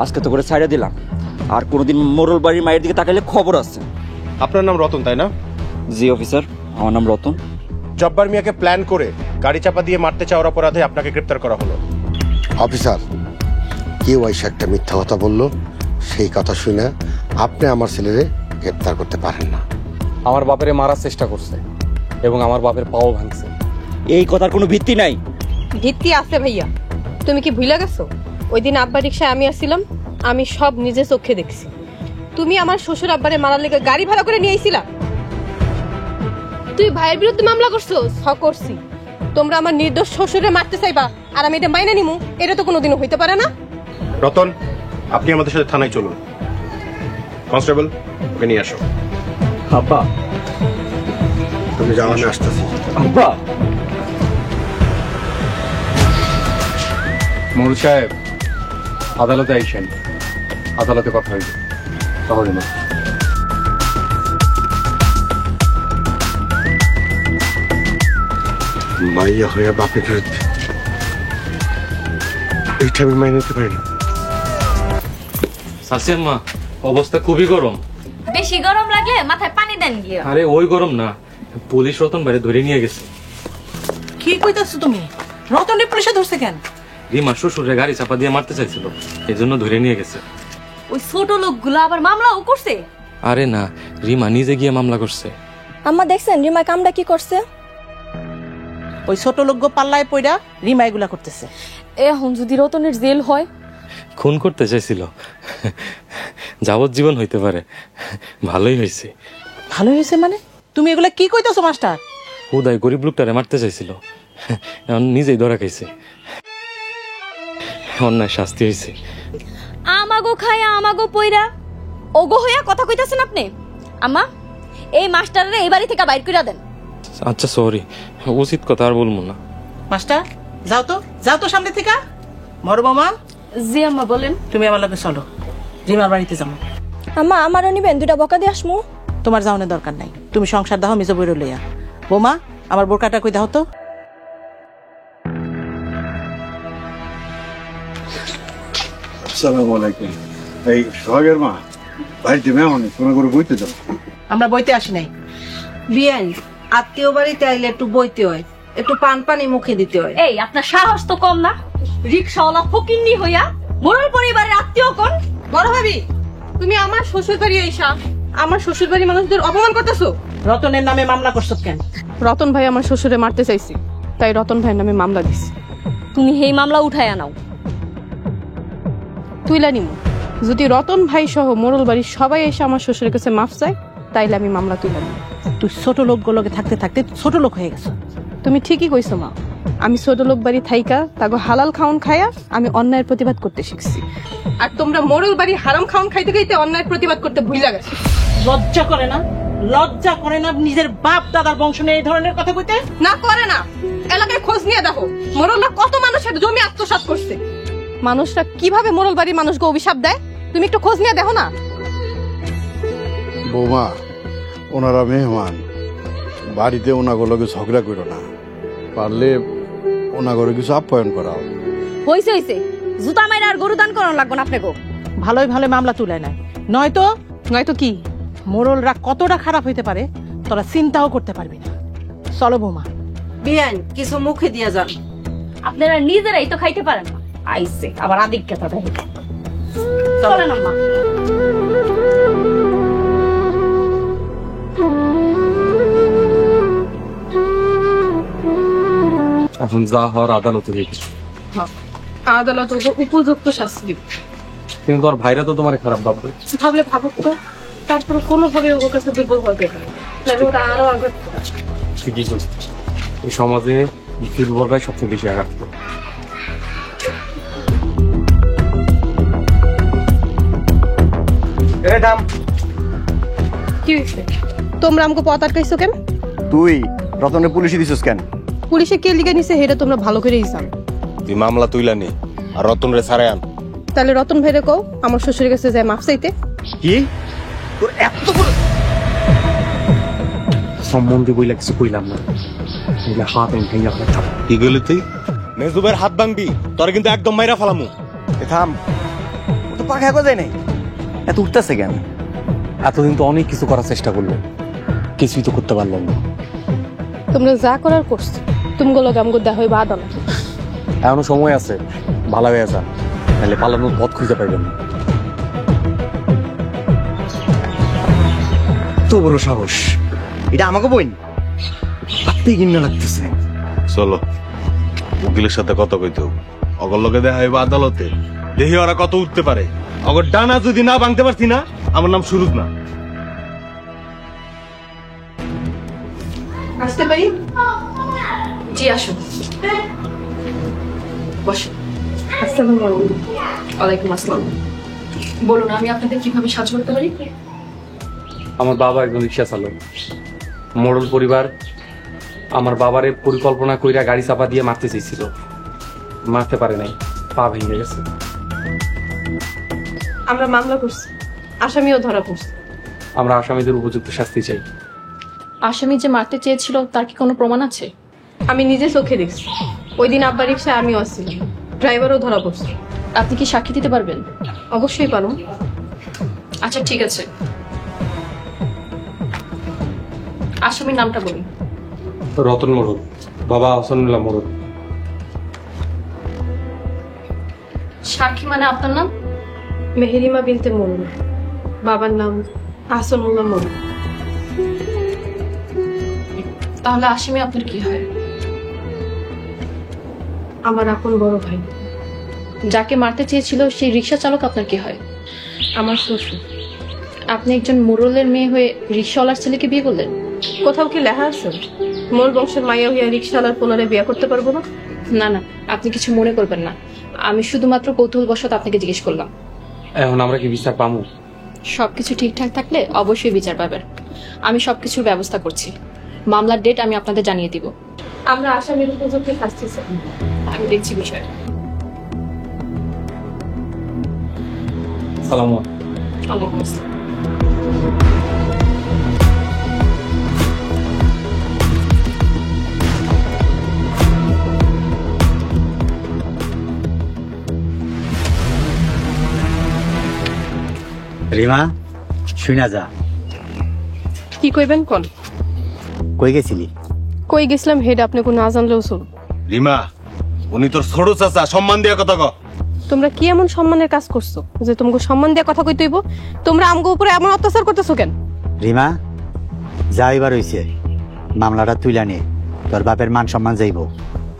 আজকে তো করে ছাইড়া দিলাম, আর কোনোদিন মোরল বাড়ির মায়ের দিকে তাকাইলে খবর আছে। আপনার নাম রতন তাই না? জি অফিসার, আমার নাম রতন। জব্বার মিয়াকে প্ল্যান করে গাড়ি চাপা দিয়ে মারতে চাওয়ার অপরাধে আপনাকে গ্রেপ্তার করা হলো। অফিসার, কেউ এসে একটা মিথ্যা কথা বললো, সেই কথা শুনে আপনি আমার ছেলেরে গ্রেপ্তার করতে পারেন না। আমার বাপেরে মারার চেষ্টা করছে এবং আমার বাপের পাও ভাঙছে। এই কথার কোনো ভিত্তি নাই। ভিত্তি আছে ভাইয়া। তুমি কি ভুলে গেছো ওই দিন আব্বা রিকশায় আমি আসছিলাম, আমি সব নিজে চোখে দেখছি। তুমি আমার শ্বশুর আব্বারে মারার লেগে গাড়ি ভাড়া করে নিয়ে আইছিলা। তুই ভাইয়ের বিরুদ্ধে মামলা করছস? করছি। তোমরা আমার নির্দোষ শ্বশুরে মারতে চাইবা আর আমি এটা মাইনে নিমু, এটা তো কোনোদিনও হইতে পারে না। রতন, আপনি আমাদের সাথে থানায় চলুন। কনস্টেবল, ওকে নিয়ে আসো। আব্বা, তুমি যাও, আমি আসতেছি। আব্বা। মরু সাহেব, আদালতে আইসেন, আদালতে কথা হইবে। তাহলে না মাইয়া হইয়া বাপের বিরুদ্ধে, এইটা আমি মাইনে নিতে পারি না। সাসিয়াম্মা, অবস্থা খুবই গরম। বেশি গরম লাগলে মাথায় পানি দেন গিয়া। আরে ওই গরম না, পুলিশ রতন বাইরে ধরে নিয়ে গেছে। কি কইতাছো তুমি? রতনের পুলিশে ধরছে কেন? রিমা শ্বশুরে গাড়ি চাপা দিয়ে মারতে চাইছিল, এই জন্য ধরে নিয়ে গেছে। ওই ছোট লোকগুলো আবার মামলাও করছে। আরে না, রিমা নিজে গিয়ে মামলা করছে। আম্মা দেখছেন রিমা কামটা কি করছে? ওই ছোট লোক পাল্লায় পইরা রিমা এগুলা করতেছে। এখন যদি রতনের জেল হয়? খুন করতে চাইছিল, যাবজ্জীবন হইতে পারে। ভালোই হয়েছে। ভালো হয়েছে মানে? তুমি এগুলা কি কইতাছো মাস্টার? হুদাই গরিব লোকটারে মারতে চাইছিল, এখন নিজেই ধরা খাইছে। অন্যায় শাস্তি হয়েছে। আমাগো খায়া আমাগো পইরা ওগো হইয়া কথা কইতাছেন আপনি? আম্মা, এই মাস্টাররে এই বাড়ি থেকে বাইর কইরা দেন। আচ্ছা সরি, উচিত কথা আর বলবো না। মাস্টার, যাও তো সামনে থেকে। বড় মামা। জি আম্মা বলেন। তুমি আমার লগে চলো, রিমার বাড়িতে যাবো। আম্মা আমারও নিবেন, দুটা বকা দিয়ে আসমু। তোমার যাওয়ানোর দরকার নাই, তুমি সংসার দাও মেজো বইরো লইয়া। বোমা, আমার বোরকাটা কই দাও তো। আসসালামু আলাইকুম। এই সোহাগের মা, বাড়িতে মেহমান, তোমরা করে বইতে যাও। আমরা বইতে আসি নাই। বিয়ান, আত্মীয় বাড়িতে আইলে একটু বইতে হয়, একটু পানি মুখে দিতে হয়। এই আপনার সাহস তো কম না? রিকশাওয়ালা ফকিন্নি হইয়া মোরল পরিবারের আত্মীয় কোন? বড় ভাবি, তুমি আমার শ্বশুর বাড়ি আইসা আমার শ্বশুর বাড়ির মানুষদের অপমান করতেছো। রতনের নামে মামলা করছো কেন? রতন ভাই আমার শ্বশুরে মারতে চাইছি, তাই রতন ভাইয়ের নামে মামলা দিছি। তুমি এই মামলা উঠায় আনাও। তুইলা নিমু। যদি রতন ভাই সহ মোরল বাড়ির সবাই এসে আমার শ্বশুরের কাছে মাফ চায়, তাইলে আমি মামলা তুইলা নিব। তুই ছোট লোকগুলোকে থাকতে থাকতে ছোট লোক হয়ে গেছো। তুমি ঠিকই কইছো মা, আমি ছোট লোক বাড়ি থাইকা তাগো হালাল খাওন খায়া আমি অন্যায়ের প্রতিবাদ করতে শিখছি, আর তোমরা মোরল বাড়ি হারাম খাওন খাইতে খাইতে অন্যায়ের প্রতিবাদ করতে ভুইলা গেছো। লজ্জা করে না? লজ্জা করে না নিজের বাপ দাদার বংশ নিয়ে এই ধরনের কথা কইতে? না করে না। এলাকায় খোঁজ নিয়ে দেখো, মোরলরা কত মানুষের জমি আত্মসাৎ করছে। মানুষরা কিভাবে মোরল বাড়ির মানুষকে অভিশাপ দেয়, তুমি একটু খোঁজ নিয়ে দেখো না। বৌমা, ওনারা মেহমান, বাড়িতে ওনাগুলোকে ঝগড়া করো না, পারলে ওনাগরে কিছু আপ্যায়ন করাও। হইছে জুতা মাইরা আর গরু দান করানো লাগবে না আপনাকে। ভালোই ভালো মামলা তুলে নাই, নয়তো কি মোরলরা কতটা খারাপ হইতে পারে তোরা চিন্তাও করতে পারবি না। চলো বৌমা। বিয়ান, কিছু মুখে দিয়া যান। আপনারা নিজেরাই তো খাইতে পারেন না, আইছে আবার আদিক্যতা দেখে। চলেন আম্মা। এখন যা হওয়ার আদালতে হয়ে গেছে। আদালত উপযুক্ত শাস্তি দিবে। কিন্তু তোর ভাইরা তো তোমার খারাপ ভাববে। ভাবলে ভাবুক তো, তারপরে কোনোভাবে ওর কাছে দুর্বল হবে না, ওরা আরো আগে। ঠিকই বলছি, এই সমাজে দুর্বলরাই সবচেয়ে বেশি আঘাত করে। কি হয়েছে? তোমরা আমাকে পথ আটকাইছো কেন? তুই রতনের পুলিশে দিছিস কেন? পুলিশে কে লিখে নিছে সেটা তোমরা ভালো করে জানো। তুই মামলা তুইলা নে আর রতন রে ছাড়াই আন। তাহলে রতন ভাইরে কও আমার শ্বশুরের কাছে যায় মাফ চাইতে। কি তোর এত বড় সম্বন্ধে বইলা কিছু কইলাম না, হাত ভেঙে কি গেলি তুই? মেজুবের হাত ভাঙবি, তোর কিন্তু একদম মাইরা ফালামু। থাম, পাখা গজায় নাই, এত উঠতেছে কেন? এতদিন তো অনেক কিছু করার চেষ্টা করলো, কিছুই তো করতে পারলাম না। তোমরা যা করার করছো, তুমি গুলো গাম গুদ্দা হইবা আদালত। এখনো সময় আছে, ভালো হয়ে যা, নাহলে পালানোর পথ খুঁজে পাইবেন না। তো বড় সাহস, এটা আমাকে বইন, আপনি কিনা লাগতেছে। চলো উকিলের সাথে কথা কইতে হবে। অগর লোকে দেখা হইব আদালতে, দেখি ওরা কত উঠতে পারে। অগর ডানা যদি না ভাঙতে পারছি না, আমার নাম সুরুজ না। আসতে পারি? জি আসুন, বসুন। আসসালামু আলাইকুম। ওয়ালাইকুম আসসালাম। বলুন, আমি আপনাদের কিভাবে সাহায্য করতে পারি? আমার বাবা একজন রিক্সা চালক, মোড়ল পরিবার আমার বাবারে পরিকল্পনা কইরা গাড়ি চাপা দিয়ে মারতে চাইছিল, মারতে পারে নাই, পা ভেঙে গেছে। আমরা মামলা করছি, আসামিও ধরা পড়ছে। আমরা আসামিদের উপযুক্ত শাস্তি চাই। আসামি যে মারতে চেয়েছিল তার কি কোনো প্রমাণ আছে? আমি নিজে চোখে দেখছি, ওই দিন আব্বা রিক্সায় আমিও আসছিলাম, ড্রাইভারও ধরা পড়ছে। আপনি কি সাক্ষী দিতে পারবেন? অবশ্যই পারো। আচ্ছা ঠিক আছে, আসামির নামটা বলুন। রতন মোড়ল, বাবা হাসানুল্লাহ মোড়ল। সাক্ষী মানে আপনার নাম? মেহেরিমা বিনতে মোড়ল, বাবার নাম আহসানুল্লাহ মোড়ল। তাহলে আসামি আপনার কি হয়? আমার আপন বড় ভাই। যাকে মারতে চেয়েছিল সেই রিক্সা চালক আপনার কি হয়? আমার শ্বশুর। আপনি একজন মোড়লের মেয়ে হয়ে রিক্সাওয়ালার ছেলেকে বিয়ে করলেন? কোথাও কি লেখা আছে মোর বংশের মাইয়া হইয়া রিক্সাওয়ালার পোলারে বিয়ে করতে পারবো না? না না, আপনি কিছু মনে করবেন না, আমি শুধুমাত্র কৌতূহলবশত আপনাকে জিজ্ঞেস করলাম। এখন আমরা কি বিচার পাবো? সবকিছু ঠিকঠাক থাকলে অবশ্যই বিচার পাবেন। আমি সবকিছুর ব্যবস্থা করছি, মামলার ডেট আমি আপনাদের জানিয়ে দিব। আমরা আসামির উপযুক্ত শাস্তি চাই। আমি দেখছি বিষয়। সালাম। ওয়ালাইকুম আসসালাম। রিমা, শুনা যা। কি কইবেন কোন? কই গেছিলি? কই গেছিলাম হেড আপনি কোনো না জানলেও চল। রিমা, উনি তোর ছোট চাচা, সম্মান দিয়ে কথা ক। তোমরা কি এমন সম্মানের কাজ করছো যে তোমাকে সম্মান দিয়ে কথা কইতে হইব? তোমরা আমগো উপরে এমন অত্যাচার করতেছো কেন? রিমা, যা এবার হইছে, মামলাটা তুইলা নে, তোর বাপের মান সম্মান যাইব।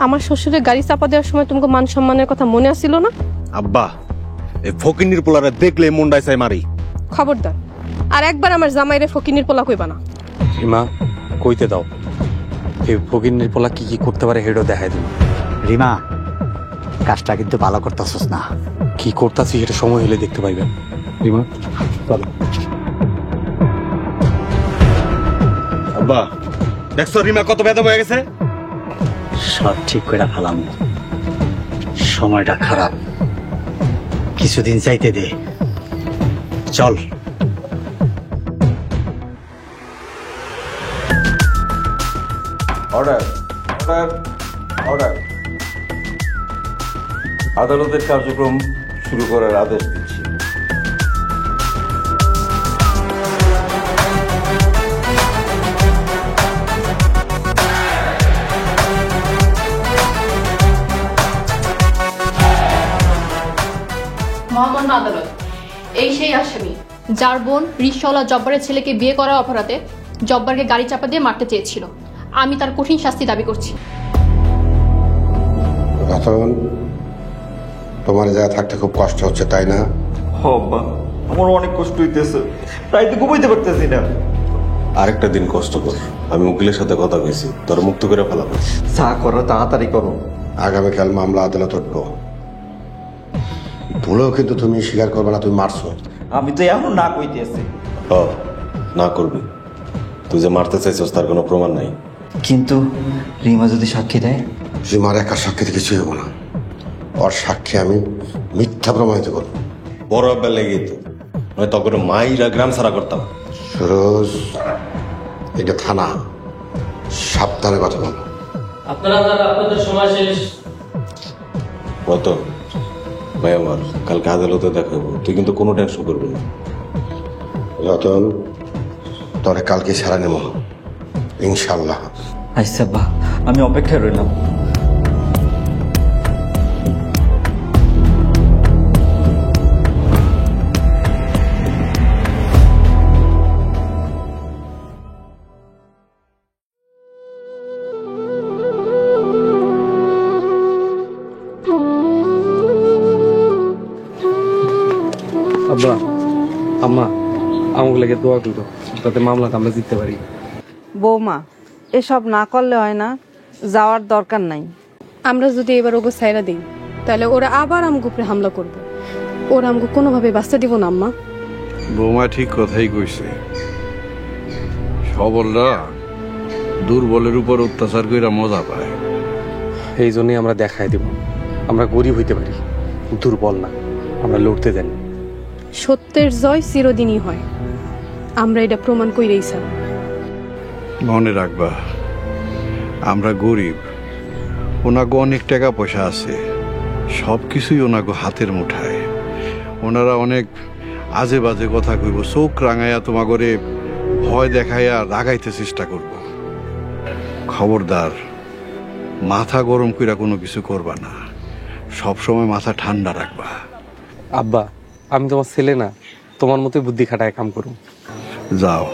আমার শ্বশুরের গাড়ি চাপা দেওয়ার সময় তোমাকে মান সম্মানের কথা মনে আসছিল না? আব্বা, এই ফকিন্নির পোলারে দেখলে মুন্ডায় চাই মারি। খবরদার, আর একবার আমার জামাইরে ফকিনির পোলা কইবা না। রিমা, কইতে দাও, এই ফকিন্নির পোলা কি কি করতে পারে হেডও দেখাই দিন। রিমা, কাজটা কিন্তু ভালো করতেছস না। কি করতেছি সেটা সময় হলে দেখতে পাইবেন। রিমা চলো। আব্বা, দেখছো রিমা কত বেদব হয়ে গেছে? সব ঠিক করে ফেলাম, সময়টা খারাপ, কিছুদিন চাইতে দে। চল। Order, order, order. আদালতের কার্যক্রম শুরু করার আদেশ দিচ্ছি। মহামান্য আদালত, এই সেই আসামি যার বোন রিক্সাওয়ালা জব্বারের ছেলেকে বিয়ে করার অপরাধে জব্বারকে গাড়ি চাপা দিয়ে মারতে চেয়েছিল। আমি তার কঠিন শাস্তি দাবি করছি। রতন, তোমার যা থাকতে খুব কষ্ট হচ্ছে, তাই না? আব্বা, আমার অনেক কষ্ট হইতেছে, তাই তো ঘুমাইতে পারতেছি না। আরেকটা দিন কষ্ট কর, আমি উকিলের সাথে কথা কইছি, তোর মুক্ত করে ফেলাবো। যা করো তাড়াতাড়ি করো। আগামীকাল মামলা আদালত উঠবো, ভুলেও কিন্তু তুমি স্বীকার করবে না তুমি মারছো। আমি তো এখন না কইতেছি। না করবি, তুই যে মারতে চাইছিস তার কোনো প্রমাণ নাই। কিন্তু রিমা যদি সাক্ষী দেয়? রিমার একা সাক্ষীতে কিছু হবো না, ওর সাক্ষী আমি মিথ্যা প্রমাণিত করবো। বড় আব্বা লেগে তো নয়, তখন মাইরা গ্রাম ছাড়া করতাম। সুরজ, এটা থানা, সাবধানে কথা বলো। আপনারা আপনাদের সময় শেষ। কত ভাই আমার কালকে আদালতে দেখাবো, তুই কিন্তু কোনো টেনশন করবি না। রতন, তোরে কালকে ছাড়া নেব ইনশাল্লাহ। আচ্ছা বা, আমি অপেক্ষায় রইলাম। আব্বা, আম্মা, আমাকে লাগে দোয়া করো, তাতে মামলাটা আমরা জিততে পারি। বৌমা, এসব না করলে হয় না, যাওয়ার দরকার নাই। আমরা যদি এবার ওগো সাইরা দিই তাহলে ওরা আবার আমগো উপরে হামলা করবে। ওরা আমগো কোনোভাবে বাঁচতে দিব না আম্মা। বৌমা ঠিক কথাই কইছে, সবলরা দুর্বলের উপর অত্যাচার কইরা মজা পায়। এই জন্যই আমরা দেখাই দেব আমরা গরিব হইতে পারি, দুর্বল না। আমরা লড়তে দেন। সত্যের জয় চিরদিনই হয়, আমরা এটা প্রমাণ কইরেই ছাড়া। মনে রাখবা, আমরা গরিব, ওনাগো অনেক টাকা পয়সা আছে, সব কিছুই ওনাগো হাতের মুঠায়। ওনারা অনেক আজে বাজে কথা কইব, চোখ রাঙাইয়া তোমাগরে ভয় দেখাইয়া রাগাইতে চেষ্টা করব। খবরদার, মাথা গরম কইরা কোনো কিছু করবা না, সব সময় মাথা ঠান্ডা রাখবা। আব্বা, আমি তোমার ছেলে না, তোমার মতো বুদ্ধি খাটায় কাম করুন। যাও,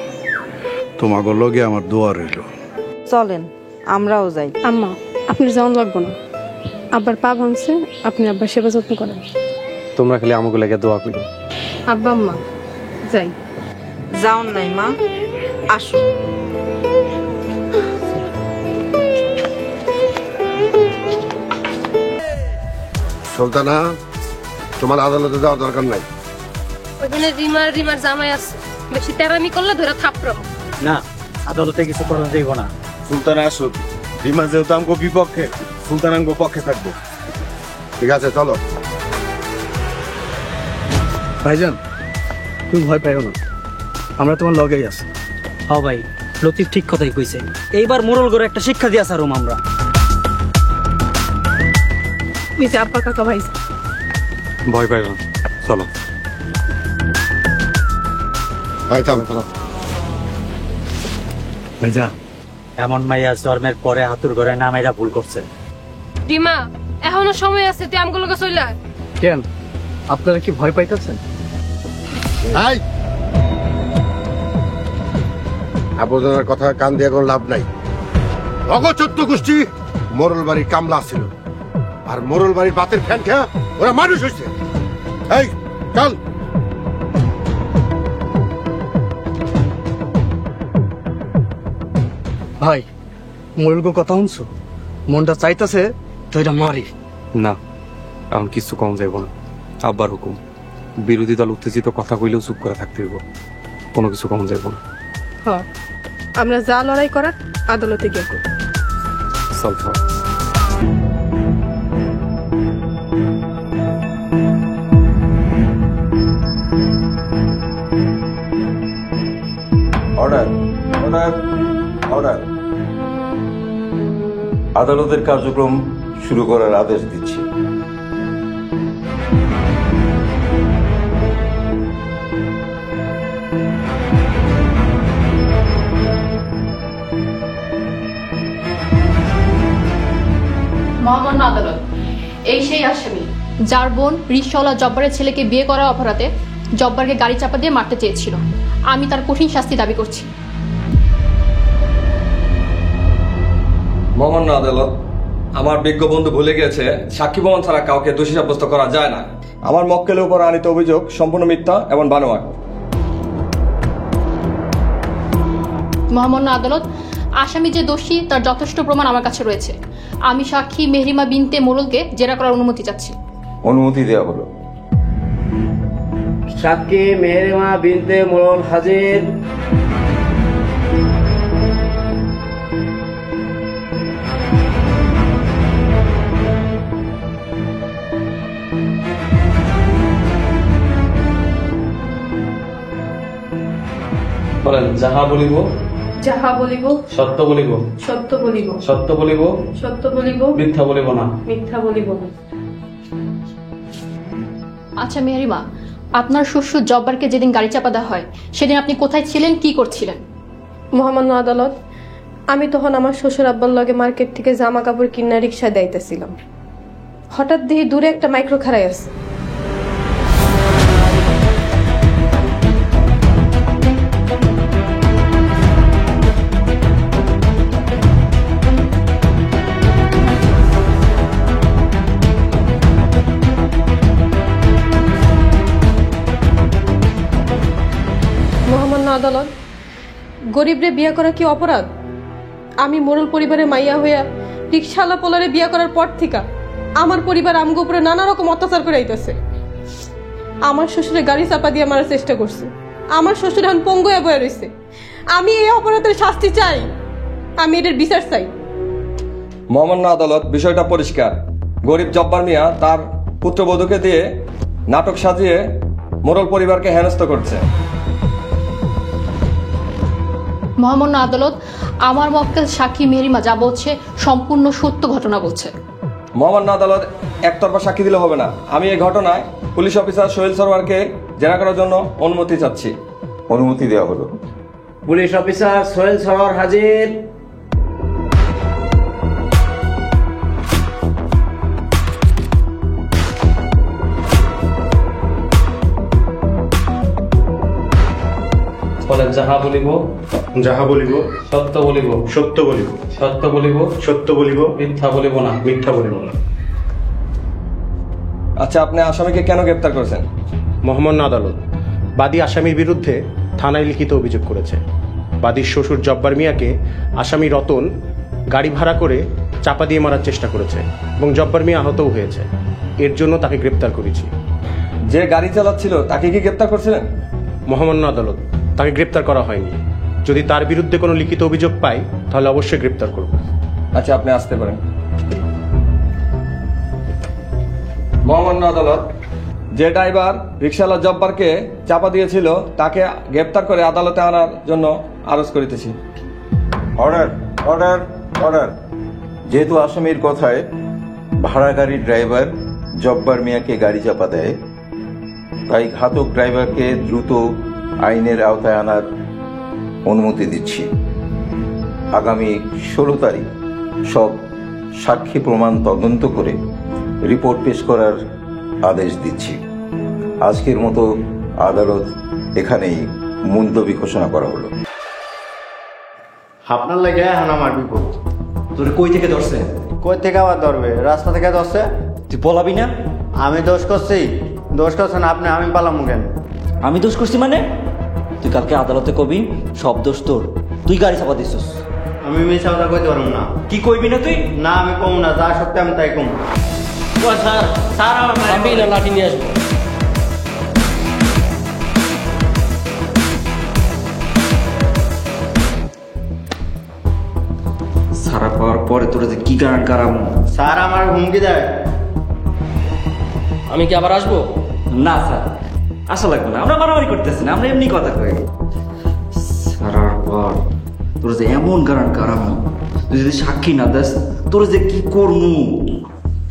তোমাগো লগে আমার দোয়া রইল। চলেন আমরাও যাই। আম্মা, আপনি যাওয়ান লাগবো না, আব্বার পা ভাঙছে, আপনি আব্বার সেবা যত্ন করেন। তোমরা খালি আমাকে লাগে দোয়া করো। আব্বা আম্মা যাই। যাওন নাই মা, আসো। সুলতানা, তোমার আদালতে যাওয়ার দরকার নাই। ওখানে রিমার জামাই আছে, বেশি তেরামি করলে ধরে থাপড়ো। না, আদালতে কিছু করা যাইব না। সুলতান আসুক, রিমা যেহেতু আমগো বিপক্ষে, সুলতান আমগো পক্ষে থাকবো। ঠিক আছে, চলো। ভাইজান, তুমি ভয় পাইও না, আমরা তোমার লগেই আছি। হ্যাঁ ভাই, লতিফ ঠিক কথাই কইছে, এইবার মোরল করে একটা শিক্ষা দিয়া সারুম আমরা। নিচে আব্বা কাকা ভাই। ভয় পাই না, চলো। ভাইজান, এমন মাইয়া জন্মের পরে হাতুর ঘরে নামাইরা ভুল করছে। রিমা, এখনো সময় আছে, তুই আমগুলো চলে আয়। কেন, আপনারা কি ভয় পাইতেছেন? আবর্জনার কথা কান দিয়ে কোনো লাভ নাই। অগচত্ব গোষ্ঠী মোরল বাড়ির কামলা ছিল, আর মোরল বাড়ির বাতের ফ্যান খেয়া ওরা মানুষ হয়েছে। এই চল। ভাই, মোরলগো কথা শুনছো? মনটা চাইতেছে তো এটা মারি। না, এখন কিছু কম যাইব না। আব্বার হুকুম, বিরোধী দল উত্তেজিত কথা কইলেও চুপ করে থাকতে হইব, কোনো কিছু কম যাইব না। হ্যাঁ, আমরা যা লড়াই করার আদালতে গিয়ে করব। চল চল। Order, order, order. আদালতের কার্যক্রম শুরু করার আদেশ দিচ্ছি। মহামান্য আদালত, এই সেই আসামি যার বোন রিকশাওয়ালা জব্বারের ছেলেকে বিয়ে করার অপরাধে জব্বারকে গাড়ি চাপা দিয়ে মারতে চেয়েছিল। আমি তার কঠিন শাস্তি দাবি করছি। মহামান্য আদালত, আমার বিজ্ঞ বন্ধু ভুলে গেছে সাক্ষী প্রমাণ ছাড়া কাউকে দোষী সাব্যস্ত করা যায় না। আমার মক্কেলের উপর আনিত অভিযোগ সম্পূর্ণ মিথ্যা এবং বানোয়াট। মহামান্য আদালত, আসামি যে দোষী তার যথেষ্ট প্রমাণ আমার কাছে রয়েছে। আমি সাক্ষী মেহরিমা বিনতে মোরলকে জেরা করার অনুমতি চাচ্ছি। অনুমতি দেওয়া হলো। সাক্ষী মেহরিমা বিনতে মোরল হাজির। বলেন, যাহা বলিব যাহা বলিব সত্য বলিব, সত্য বলিব, সত্য বলিব সত্য বলিব, মিথ্যা বলিব না। মিথ্যা বলিব না। আচ্ছা মেহরিমা, আপনার শ্বশুর জব্বারকে যেদিন গাড়ি চাপা দেওয়া হয় সেদিন আপনি কোথায় ছিলেন, কি করছিলেন? মহামান্য আদালত, আমি তখন আমার শ্বশুর আব্বার লগে মার্কেট থেকে জামা কাপড় কিনা রিক্সা যাইতেছিলাম। হঠাৎ দেখি দূরে একটা মাইক্রো খাড়াই আছে। মহামান্য আদালত, গরিবরে বিয়ে করা কি অপরাধ? আমি মোড়ল পরিবারের মাইয়া হইয়া রিক্সাওয়ালা পোলারে বিয়ে করার পর থেকে আমার পরিবার আমগো উপরে নানা রকম অত্যাচার করে আইতেছে। আমার শ্বশুরে গাড়ি চাপা দিয়ে মারার চেষ্টা করছে। আমার শ্বশুর এখন পঙ্গু হয়ে বয়ে রয়েছে। আমি এই অপরাধের শাস্তি চাই, আমি এটার বিচার চাই। মহামান্য আদালত, বিষয়টা পরিষ্কার। গরিব জব্বার মিয়া তার পুত্রবধূকে দিয়ে নাটক সাজিয়ে মোড়ল পরিবারকে হেনস্থ করছে। মহামান্য আদালত, আমার মক্কেল সাক্ষী মেহরিমা যা বলছে সম্পূর্ণ সত্য ঘটনা বলছে। মহামান্য আদালত, একতরফা সাক্ষী দিলে হবে না। আমি এই ঘটনায় পুলিশ অফিসার সোহেল সরওয়ারকে জেরা করার জন্য অনুমতি চাচ্ছি। অনুমতি দেওয়া হলো। পুলিশ অফিসার সোহেল সরওয়ার হাজির। বলেন, যাহা বলিব যাহা বলিব সত্য বলিব, সত্য বলিব, সত্য বলিব, সত্য বলিব, মিথ্যা বলিব না, মিথ্যা বলিব না। আচ্ছা, আপনি আসামিকে কেন গ্রেপ্তার করেছেন? মহামান্য আদালত, বাদী আসামির বিরুদ্ধে থানায় লিখিত অভিযোগ করেছে। বাদীর শ্বশুর জব্বার মিয়াকে আসামি রতন গাড়ি ভাড়া করে চাপা দিয়ে মারার চেষ্টা করেছে এবং জব্বার মিয়া আহতও হয়েছে। এর জন্য তাকে গ্রেপ্তার করেছি। যে গাড়ি চালাচ্ছিল তাকে কি গ্রেপ্তার করছিলেন? মহামান্য আদালত, তাকে গ্রেপ্তার করা হয়নি। যদি তার বিরুদ্ধে কোনো লিখিত অভিযোগ পাই তাহলে অবশ্যই গ্রেপ্তার করব। আচ্ছা, আপনি আসতে পারেন। মহামান্য আদালত, যে ড্রাইভার রিকশাওয়ালা জব্বারকে চাপা দিয়েছিল তাকে গ্রেপ্তার করে আদালতে আনার জন্য আরজ করিতেছি। Order, order, order. যেহেতু আসামির কথায় ভাড়া গাড়ির ড্রাইভার জব্বার মিয়াকে গাড়ি চাপা দেয়, তাই ঘাতক ড্রাইভারকে দ্রুত আইনের আওতায় আনার অনুমতি দিচ্ছি। আগামী 16 তারিখ সব সাক্ষী প্রমাণ তদন্ত করে রিপোর্ট পেশ করার আদেশ দিচ্ছি। আজকের মতো আদালত এখানেই মুলতবি ঘোষণা করা হলো। আপনার লাগে এখন আমার বিপদ। তোর কই থেকে ধরছে? কই থেকে আবার ধরবে? রাস্তা থেকে ধরছে। তুই পলাবি না? আমি দোষ করছি? দোষ করছেন আপনি, আমি পালাম কেন? আমি দোষ করছি মানে? তুই কালকে আদালতে কবি সব দোষ তোর, তুই গাড়ি চাপা দিছিস। আমি মিছা কথা কইতে পারবো না। কি কইবি না তুই? না, আমি কম না, যা সত্যি আমি তাই কম। স্যার, স্যার আমি লাঠি নিয়ে আসবো। সারা পাওয়ার পরে তোরা যে কি গান কারাম। স্যার আমার হুমকি দেয়। আমি কি আবার আসবো? না স্যার, আসা লাগবে না, আমরা মারামারি করতেছি না, আমরা এমনি কথা কই। সারার পর তোর যে এমন গান কারাম, তুই যদি সাক্ষী না দেস তোর যে কি করবো।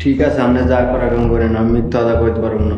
ঠিক আছে, আপনি যা করার করেন, আমি মিথ্যা কথা কইতে পারবো না।